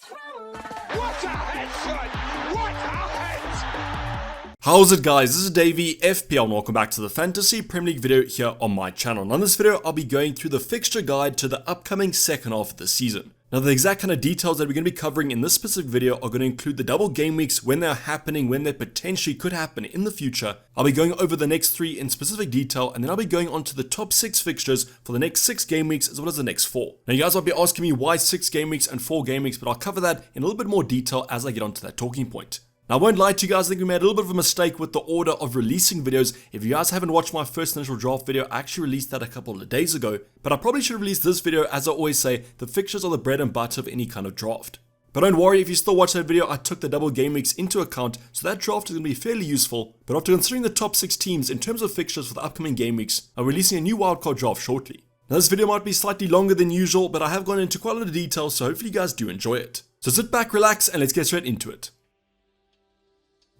What a headshot! What a head! How's it guys, this is Dayvy, FPL, and welcome back to the Fantasy Premier League video here on my channel. And on this video, I'll be going through the fixture guide to the upcoming second half of the season. Now the exact kind of details that we're going to be covering in this specific video are going to include the double game weeks, when they're happening, when they potentially could happen in the future. I'll be going over the next 3 in specific detail, and then I'll be going on to the top 6 fixtures for the next 6 game weeks as well as the next 4. Now you guys might be asking me why 6 game weeks and 4 game weeks, but I'll cover that in a little bit more detail as I get onto that talking point. Now, I won't lie to you guys, I think we made a little bit of a mistake with the order of releasing videos. If you guys haven't watched my first initial draft video, I actually released that a couple of days ago, but I probably should have released this video. As I always say, the fixtures are the bread and butter of any kind of draft. But don't worry, if you still watch that video, I took the double game weeks into account, so that draft is going to be fairly useful. But after considering the top 6 teams in terms of fixtures for the upcoming game weeks, I'm releasing a new wildcard draft shortly. Now this video might be slightly longer than usual, but I have gone into quite a lot of detail, so hopefully you guys do enjoy it. So sit back, relax, and let's get straight into it.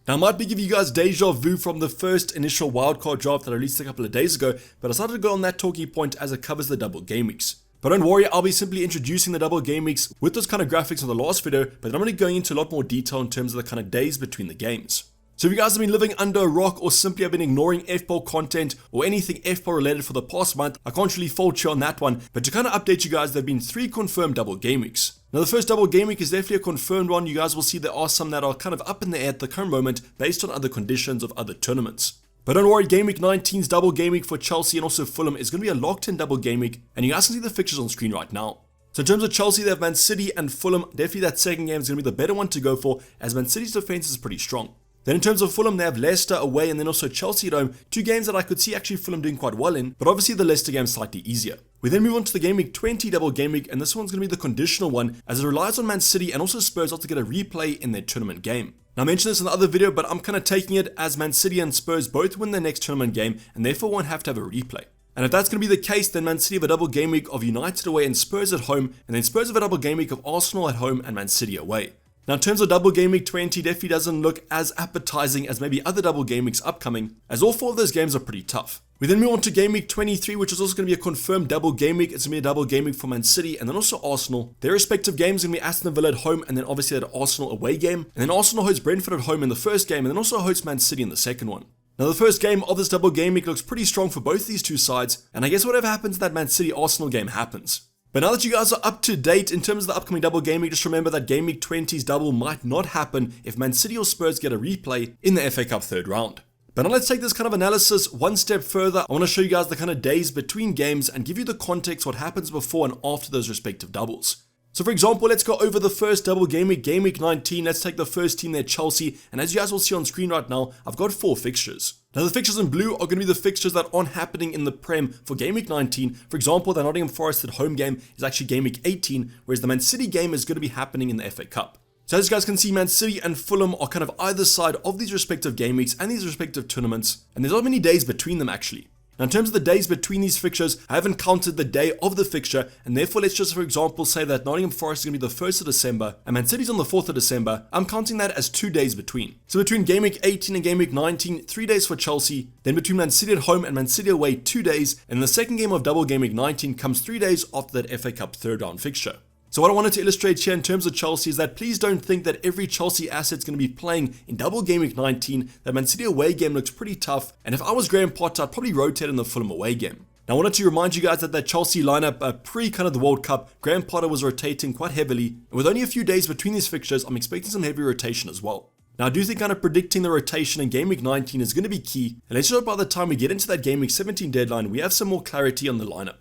Now I might be giving you guys deja vu from the first initial wildcard draft that I released a couple of days ago, but I decided to go on that talking point as it covers the double game weeks. But don't worry, I'll be simply introducing the double game weeks with those kind of graphics on the last video, but then I'm going to be going into a lot more detail in terms of the kind of days between the games. So if you guys have been living under a rock or simply have been ignoring FPL content or anything FPL related for the past month, I can't really fault you on that one, but to kind of update you guys, there have been 3 confirmed double game weeks. Now the first double game week is definitely a confirmed one. You guys will see there are some that are kind of up in the air at the current moment based on other conditions of other tournaments. But don't worry, game week 19's double game week for Chelsea and also Fulham is going to be a locked in double game week, and you guys can see the fixtures on screen right now. So in terms of Chelsea, they have Man City and Fulham. Definitely that second game is going to be the better one to go for, as Man City's defense is pretty strong. Then in terms of Fulham, they have Leicester away and then also Chelsea at home. 2 games that I could see actually Fulham doing quite well in, but obviously the Leicester game is slightly easier. We then move on to the game week 20 double game week, and this one's going to be the conditional one as it relies on Man City and also Spurs to get a replay in their tournament game. Now I mentioned this in the other video, but I'm kind of taking it as Man City and Spurs both win their next tournament game and therefore won't have to have a replay. And if that's going to be the case, then Man City have a double game week of United away and Spurs at home, and then Spurs have a double game week of Arsenal at home and Man City away. Now in terms of double game week 20, definitely doesn't look as appetizing as maybe other double game weeks upcoming, as all 4 of those games are pretty tough. We then move on to game week 23, which is also going to be a confirmed double game week. It's going to be a double game week for Man City and then also Arsenal. Their respective games are going to be Aston Villa at home and then obviously that Arsenal away game. And then Arsenal hosts Brentford at home in the first game and then also hosts Man City in the second one. Now the first game of this double game week looks pretty strong for both these 2 sides, and I guess whatever happens in that Man City Arsenal game happens. But now that you guys are up to date in terms of the upcoming double game week, just remember that game week 20's double might not happen if Man City or Spurs get a replay in the FA Cup third round. But now let's take this kind of analysis one step further. I want to show you guys the kind of days between games and give you the context what happens before and after those respective doubles. So for example, let's go over the first double game week 19. Let's take the first team there, Chelsea. And as you guys will see on screen right now, I've got 4 fixtures. Now the fixtures in blue are going to be the fixtures that aren't happening in the Prem for game week 19. For example, the Nottingham Forest at home game is actually game week 18, whereas the Man City game is going to be happening in the FA Cup. So as you guys can see, Man City and Fulham are kind of either side of these respective game weeks and these respective tournaments, and there's not many days between them actually. Now in terms of the days between these fixtures, I haven't counted the day of the fixture, and therefore let's just for example say that Nottingham Forest is going to be the 1st of December and Man City's on the 4th of December. I'm counting that as 2 days between. So between game week 18 and game week 19, 3 days for Chelsea, then between Man City at home and Man City away 2 days, and the second game of double game week 19 comes 3 days after that FA Cup third round fixture. So what I wanted to illustrate here in terms of Chelsea is that please don't think that every Chelsea asset's going to be playing in double game week 19. That Man City away game looks pretty tough, and if I was Graham Potter, I'd probably rotate in the Fulham away game. Now I wanted to remind you guys that Chelsea lineup pre kind of the World Cup, Graham Potter was rotating quite heavily, and with only a few days between these fixtures, I'm expecting some heavy rotation as well. Now I do think kind of predicting the rotation in game week 19 is going to be key, and let's hope by the time we get into that game week 17 deadline, we have some more clarity on the lineup.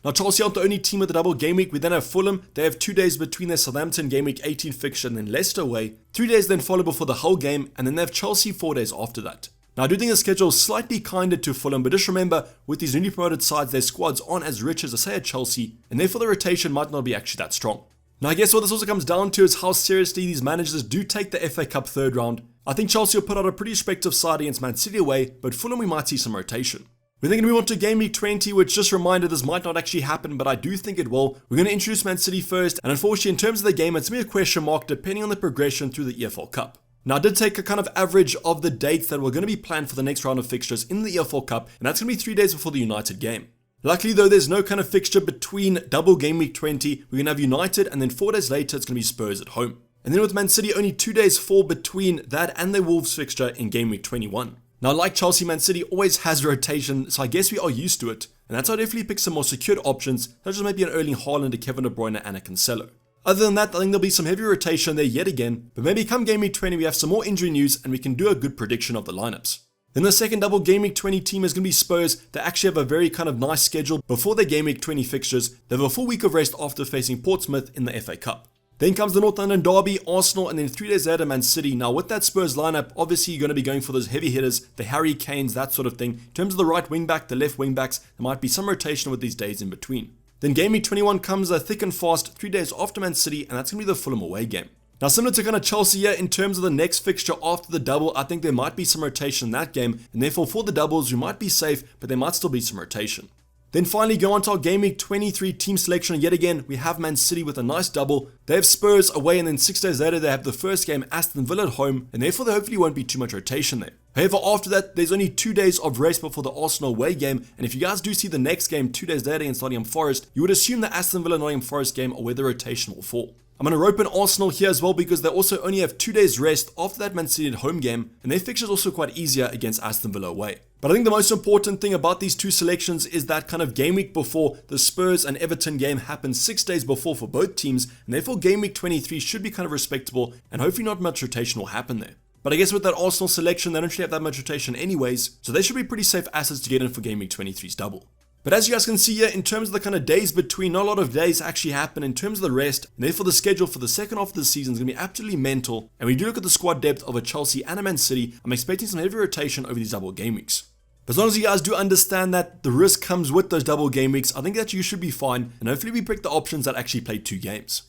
Now Chelsea aren't the only team with a double game week. We then have Fulham. They have 2 days between their Southampton game week 18 fixture and then Leicester away. 3 days then follow before the whole game, and then they have Chelsea 4 days after that. Now I do think the schedule is slightly kinder to Fulham, but just remember with these newly promoted sides, their squads aren't as rich as I say at Chelsea, and therefore the rotation might not be actually that strong. Now I guess what this also comes down to is how seriously these managers do take the FA Cup third round. I think Chelsea will put out a pretty respective side against Man City away, but Fulham we might see some rotation. We're then going to move on to game week 20, which just a reminder, this might not actually happen, but I do think it will. We're going to introduce Man City first, and unfortunately in terms of the game, it's going to be a question mark depending on the progression through the EFL Cup. Now I did take a kind of average of the dates that were going to be planned for the next round of fixtures in the EFL Cup, and that's going to be 3 days before the United game. Luckily though, there's no kind of fixture between double game week 20. We're going to have United, and then 4 days later it's going to be Spurs at home. And then with Man City, only 2 days fall between that and their Wolves fixture in game week 21. Now, like Chelsea, Man City always has rotation, so I guess we are used to it. And that's why I definitely pick some more secured options, such as maybe an Erling Haaland, a Kevin De Bruyne, and a Cancelo. Other than that, I think there'll be some heavy rotation there yet again, but maybe come game week 20 we have some more injury news and we can do a good prediction of the lineups. Then the second double game week 20 team is going to be Spurs. They actually have a very kind of nice schedule before their game week 20 fixtures. They have a full week of rest after facing Portsmouth in the FA Cup. Then comes the North London derby, Arsenal, and then 3 days later Man City. Now with that Spurs lineup, obviously you're going to be going for those heavy hitters, the Harry Kanes, that sort of thing. In terms of the right wing back, the left wing backs, there might be some rotation with these days in between. Then game week 21 comes thick and fast 3 days after Man City, and that's going to be the Fulham away game. Now similar to kind of Chelsea here, in terms of the next fixture after the double, I think there might be some rotation in that game, and therefore for the doubles we might be safe, but there might still be some rotation. Then finally go on to our game week 23 team selection. Yet again, we have Man City with a nice double. They have Spurs away, and then 6 days later they have the first game Aston Villa at home, and therefore there hopefully won't be too much rotation there. However, after that, there's only 2 days of rest before the Arsenal away game, and if you guys do see the next game 2 days later against Nottingham Forest, you would assume the Aston Villa Nottingham Forest game are where the rotation will fall. I'm going to rope in Arsenal here as well because they also only have 2 days rest after that Man City home game, and their fixture is also quite easier against Aston Villa away. But I think the most important thing about these two selections is that kind of game week before, the Spurs and Everton game happens 6 days before for both teams, and therefore game week 23 should be kind of respectable, and hopefully not much rotation will happen there. But I guess with that Arsenal selection, they don't actually have that much rotation anyways, so they should be pretty safe assets to get in for game week 23's double. But as you guys can see here, in terms of the kind of days between, not a lot of days actually happen in terms of the rest, and therefore the schedule for the second half of the season is going to be absolutely mental. And when you do look at the squad depth of a Chelsea and a Man City, I'm expecting some heavy rotation over these double game weeks. But as long as you guys do understand that the risk comes with those double game weeks, I think that you should be fine, and hopefully we pick the options that actually play 2 games.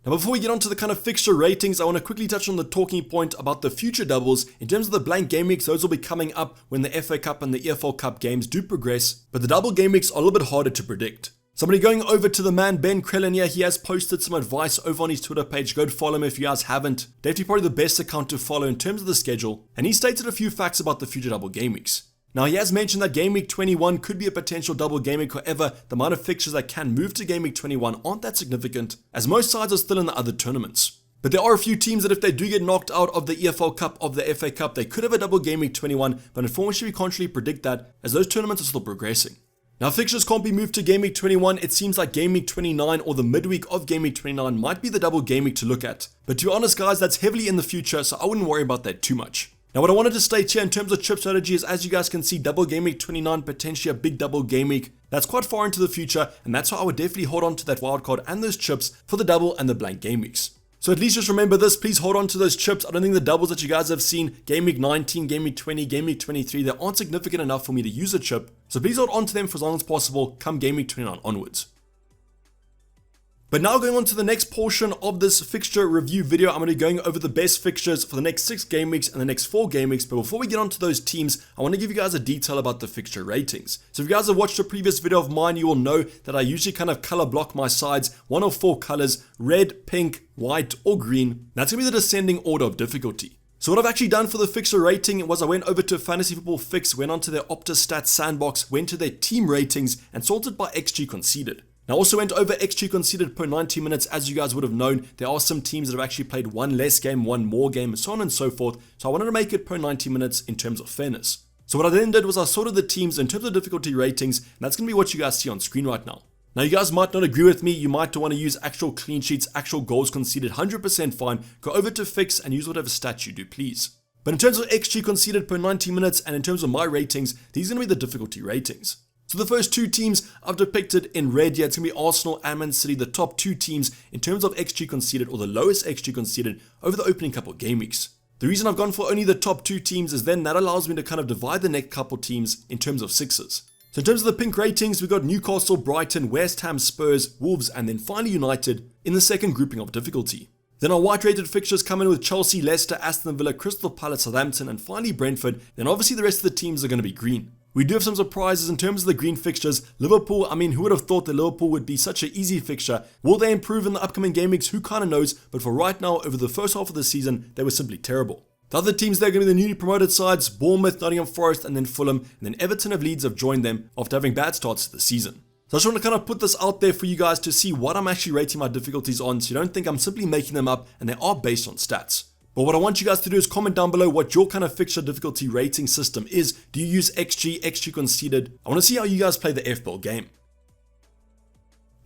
Now before we get on to the kind of fixture ratings, I want to quickly touch on the talking point about the future doubles. In terms of the blank game weeks, those will be coming up when the FA Cup and the EFL Cup games do progress, but the double game weeks are a little bit harder to predict. Somebody going over to the man Ben Krellin here, he has posted some advice over on his Twitter page. Go follow him if you guys haven't. Definitely probably the best account to follow in terms of the schedule, and he stated a few facts about the future double game weeks. Now he has mentioned that game week 21 could be a potential double game week, however the amount of fixtures that can move to game week 21 aren't that significant, as most sides are still in the other tournaments. But there are a few teams that if they do get knocked out of the EFL Cup, of the FA Cup, they could have a double game week 21, but unfortunately we can't really predict that, as those tournaments are still progressing. Now fixtures can't be moved to game week 21, it seems like game week 29 or the midweek of game week 29 might be the double game week to look at. But to be honest guys, that's heavily in the future, so I wouldn't worry about that too much. Now what I wanted to state here in terms of chip strategy is, as you guys can see, double game week 29, potentially a big double game week. That's quite far into the future, and that's why I would definitely hold on to that wildcard and those chips for the double and the blank game weeks. So at least just remember this, please hold on to those chips. I don't think the doubles that you guys have seen, game week 19, game week 20, game week 23, they aren't significant enough for me to use a chip. So please hold on to them for as long as possible come game week 29 onwards. But now going on to the next portion of this fixture review video, I'm going to be going over the best fixtures for the next 6 game weeks and the next 4 game weeks. But before we get on to those teams, I want to give you guys a detail about the fixture ratings. So if you guys have watched a previous video of mine, you will know that I usually kind of color block my sides, 1 of 4 colors, red, pink, white, or green. That's going to be the descending order of difficulty. So what I've actually done for the fixture rating was I went over to Fantasy Football Fix, went onto their Opta Stats sandbox, went to their team ratings, and sorted by XG conceded. Now I also went over XG conceded per 90 minutes. As you guys would have known, there are some teams that have actually played 1 less game, 1 more game, so on and so forth. So I wanted to make it per 90 minutes in terms of fairness. So what I then did was I sorted the teams in terms of difficulty ratings, and that's going to be what you guys see on screen right now. Now you guys might not agree with me, you might want to use actual clean sheets, actual goals conceded, 100% fine. Go over to Fix and use whatever stat you do, please. But in terms of XG conceded per 90 minutes and in terms of my ratings, these are going to be the difficulty ratings. So the first 2 teams I've depicted in red here, it's going to be Arsenal and Man City, the top 2 teams in terms of XG conceded, or the lowest XG conceded over the opening couple of game weeks. The reason I've gone for only the top 2 teams is then that allows me to kind of divide the next couple teams in terms of 6s. So in terms of the pink ratings, we've got Newcastle, Brighton, West Ham, Spurs, Wolves, and then finally United in the second grouping of difficulty. Then our white rated fixtures come in with Chelsea, Leicester, Aston Villa, Crystal Palace, Southampton, and finally Brentford. Then obviously the rest of the teams are going to be green. We do have some surprises in terms of the green fixtures. Liverpool, I mean, who would have thought that Liverpool would be such an easy fixture? Will they improve in the upcoming game weeks? Who kind of knows? But for right now, over the first half of the season, they were simply terrible. The other teams there are going to be the newly promoted sides, Bournemouth, Nottingham Forest, and then Fulham, and then Everton and Leeds have joined them after having bad starts to the season. So I just want to kind of put this out there for you guys to see what I'm actually rating my difficulties on, so you don't think I'm simply making them up, and they are based on stats. But what I want you guys to do is comment down below what your kind of fixture difficulty rating system is. Do you use XG, XG conceded? I want to see how you guys play the FPL game.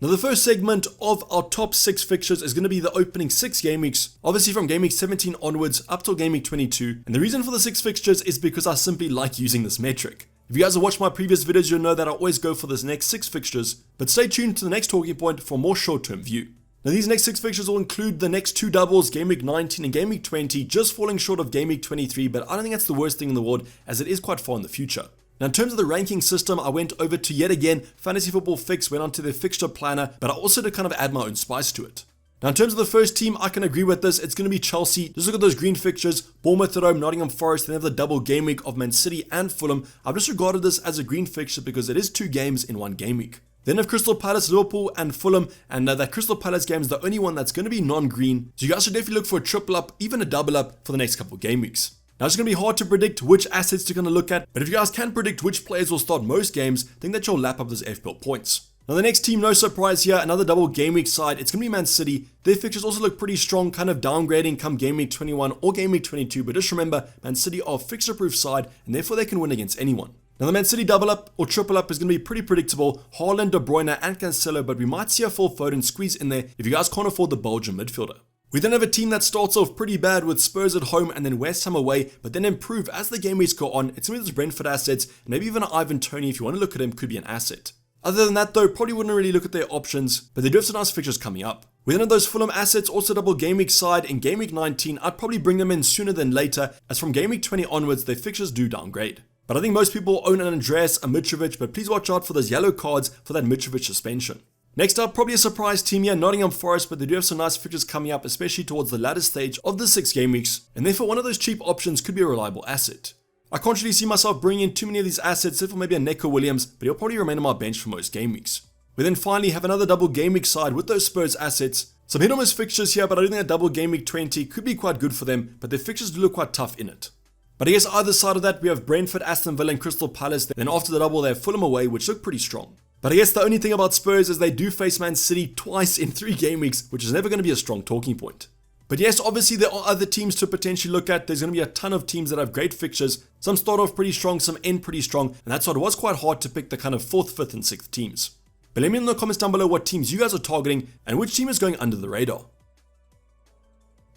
Now the first segment of our top 6 fixtures is going to be the opening 6 game weeks, obviously from game week 17 onwards up till game week 22, and the reason for the 6 fixtures is because I simply like using this metric. If you guys have watched my previous videos, you'll know that I always go for this next 6 fixtures, but stay tuned to the next talking point for a more short-term view. Now these next 6 fixtures will include the next 2 doubles, game week 19 and game week 20, just falling short of game week 23, but I don't think that's the worst thing in the world as it is quite far in the future. Now in terms of the ranking system, I went over to yet again Fantasy Football Fix, went onto their fixture planner, but I also did kind of add my own spice to it. Now in terms of the first team, I can agree with this, it's going to be Chelsea. Just look at those green fixtures, Bournemouth at home, Nottingham Forest, then they have the double game week of Man City and Fulham. I've just regarded this as a green fixture because it is 2 games in 1 game week. Then have Crystal Palace, Liverpool and Fulham, and that Crystal Palace game is the only one that's going to be non-green, so you guys should definitely look for a triple up, even a double up for the next couple game weeks. Now it's going to be hard to predict which assets to kind of look at, but if you guys can predict which players will start most games, think that you'll lap up those FPL points. Now the next team, no surprise here, another double game week side, it's going to be Man City. Their fixtures also look pretty strong, kind of downgrading come game week 21 or game week 22, but just remember, Man City are a fixture-proof side, and therefore they can win against anyone. Now the Man City double up or triple up is going to be pretty predictable, Haaland, De Bruyne and Cancelo, but we might see a full Foden squeeze in there if you guys can't afford the Belgian midfielder. We then have a team that starts off pretty bad with Spurs at home and then West Ham away, but then improve as the game weeks go on. It's going to be those Brentford assets, and maybe even Ivan Toney, if you want to look at him, could be an asset. Other than that though, probably wouldn't really look at their options, but they do have some nice fixtures coming up. We then have those Fulham assets, also double game week side. In game week 19, I'd probably bring them in sooner than later, as from game week 20 onwards, their fixtures do downgrade. But I think most people own an Andreas, a Mitrovic, but please watch out for those yellow cards for that Mitrovic suspension. Next up, probably a surprise team here, Nottingham Forest, but they do have some nice fixtures coming up, especially towards the latter stage of the 6 game weeks, and therefore one of those cheap options could be a reliable asset. I can't really see myself bringing in too many of these assets, except for maybe a Neco Williams, but he'll probably remain on my bench for most game weeks. We then finally have another double game week side with those Spurs assets. Some hit or miss fixtures here, but I don't think a double game week 20 could be quite good for them, but their fixtures do look quite tough in it. But I guess either side of that, we have Brentford, Aston Villa and Crystal Palace, then after the double they have Fulham away, which look pretty strong. But I guess the only thing about Spurs is they do face Man City twice in 3 game weeks, which is never going to be a strong talking point. But yes, obviously there are other teams to potentially look at. There's going to be a ton of teams that have great fixtures. Some start off pretty strong, some end pretty strong, and that's why it was quite hard to pick the kind of 4th, 5th and 6th teams. But let me know in the comments down below what teams you guys are targeting and which team is going under the radar.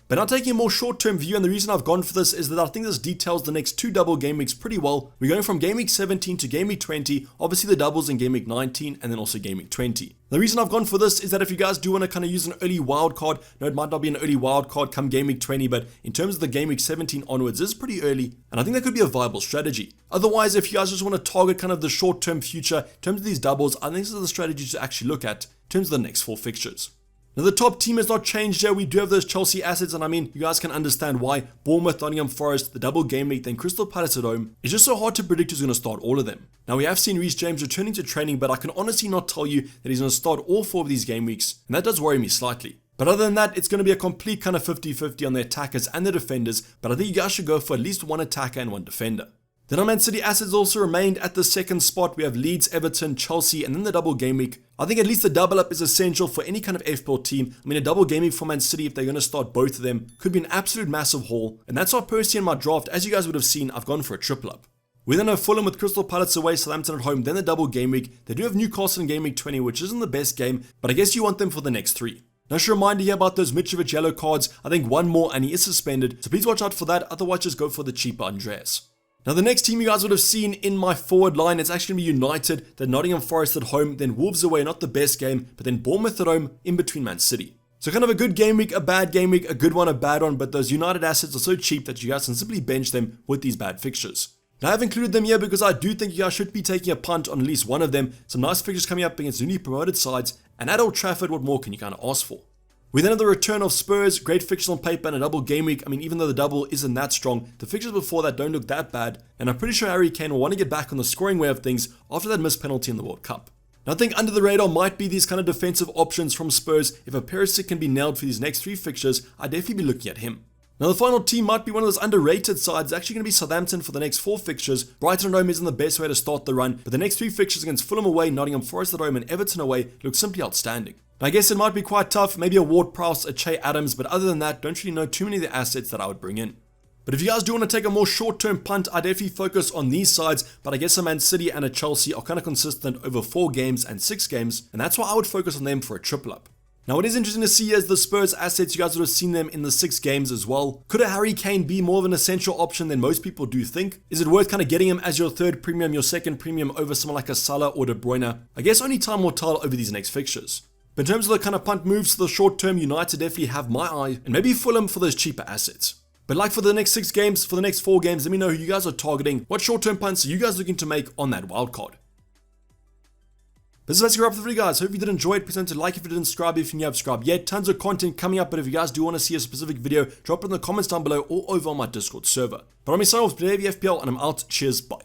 But now taking a more short-term view, and the reason I've gone for this is that I think this details the next 2 double game weeks pretty well. We're going from game week 17 to game week 20, obviously the doubles in game week 19 and then also game week 20. The reason I've gone for this is that if you guys do want to kind of use an early wild card, no, it might not be an early wild card come game week 20, but in terms of the game week 17 onwards, this is pretty early, and I think that could be a viable strategy. Otherwise, if you guys just want to target kind of the short-term future, in terms of these doubles, I think this is the strategy to actually look at in terms of the next 4 fixtures. Now the top team has not changed here. We do have those Chelsea assets, and I mean, you guys can understand why. Bournemouth, Nottingham Forest, the double game week, then Crystal Palace at home. It's just so hard to predict who's going to start all of them. Now we have seen Reece James returning to training, but I can honestly not tell you that he's going to start all 4 of these game weeks, and that does worry me slightly. But other than that, it's going to be a complete kind of 50-50 on the attackers and the defenders, but I think you guys should go for at least 1 attacker and 1 defender. Then our Man City assets also remained at the 2nd spot. We have Leeds, Everton, Chelsea, and then the double game week. I think at least the double up is essential for any kind of FPL team. I mean, a double game week for Man City, if they're going to start both of them, could be an absolute massive haul. And that's why personally in my draft, as you guys would have seen, I've gone for a triple up. We then have Fulham with Crystal Palace away, Southampton at home, then the double game week. They do have Newcastle in game week 20, which isn't the best game, but I guess you want them for the next 3. Now, just a reminder here about those Mitrovic yellow cards. I think 1 more and he is suspended, so please watch out for that. Otherwise, just go for the cheaper Andreas. Now the next team you guys would have seen in my forward line, it's actually going to be United, then Nottingham Forest at home, then Wolves away, not the best game, but then Bournemouth at home in between Man City. So kind of a good game week, a bad game week, a good one, a bad one, but those United assets are so cheap that you guys can simply bench them with these bad fixtures. Now I've included them here because I do think you guys should be taking a punt on at least one of them. Some nice fixtures coming up against newly promoted sides, and at Old Trafford, what more can you kind of ask for? We then have the return of Spurs, great fixtures on paper and a double game week. I mean, even though the double isn't that strong, the fixtures before that don't look that bad, and I'm pretty sure Harry Kane will want to get back on the scoring way of things after that missed penalty in the World Cup. Now I think under the radar might be these kind of defensive options from Spurs. If a Perisic can be nailed for these next 3 fixtures, I'd definitely be looking at him. Now the final team might be one of those underrated sides. It's actually going to be Southampton for the next 4 fixtures. Brighton at home isn't the best way to start the run, but the next 3 fixtures against Fulham away, Nottingham Forest at home and Everton away look simply outstanding. Now, I guess it might be quite tough, maybe a Ward-Prowse, a Che Adams, but other than that, don't really know too many of the assets that I would bring in. But if you guys do want to take a more short-term punt, I definitely focus on these sides, but I guess a Man City and a Chelsea are kind of consistent over 4 games and 6 games, and that's why I would focus on them for a triple up. Now, what is interesting to see is the Spurs assets. You guys would have seen them in the 6 games as well. Could a Harry Kane be more of an essential option than most people do think? Is it worth kind of getting him as your 3rd premium, your 2nd premium over someone like a Salah or De Bruyne? I guess only time will tell over these next fixtures. But in terms of the kind of punt moves for the short term, United definitely have my eye, and maybe Fulham for those cheaper assets. But like for the next 6 games, for the next 4 games, let me know who you guys are targeting. What short-term punts are you guys looking to make on that wildcard? This is basically a wrap for the video, guys. Hope you did enjoy it. Please don't like if you didn't subscribe if you haven't subscribed yet. Tons of content coming up, but if you guys do want to see a specific video, drop it in the comments down below or over on my Discord server. But I'm signing off, Dayvy FPL, and I'm out. Cheers, bye.